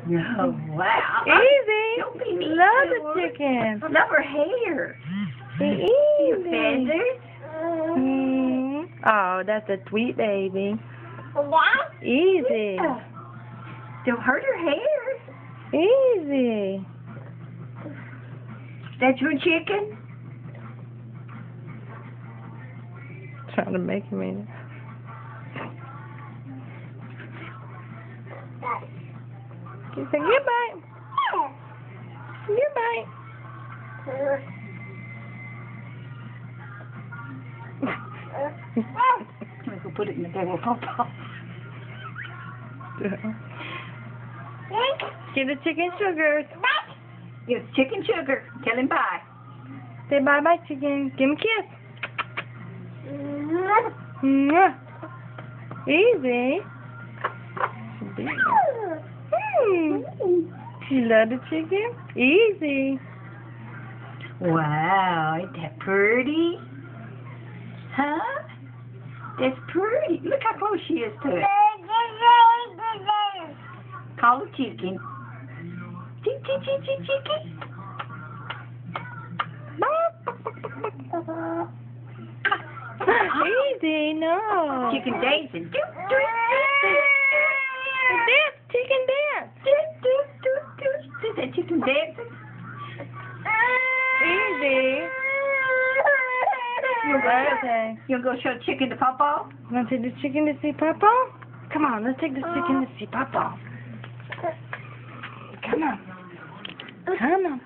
No, wow. Easy. Don't be mean Love to the her. chicken. Love her hair. Easy. Your feathers. Oh, that's a sweet baby. Easy. Yeah. Don't hurt her hair. Easy. That's your chicken? Trying to make him eat it. He said, goodbye. Goodbye. I'm going to go put it in the bag with Papa. Give the chicken sugars. It's chicken sugar. Tell him bye. Say bye-bye, chicken. Give him a kiss. Mwah. Easy. You love the chicken? Easy. Wow, ain't that pretty? Huh? That's pretty. Look how close she is to it. Call the chicken. Chicken. Easy, no. Chicken dancing. Dance, chicken dance. Is that chicken dancing? Easy. Okay. You'll go show chicken to Papa? You want to take the chicken to see Papa? Come on, let's take the chicken to see Papa. Come on. Come on.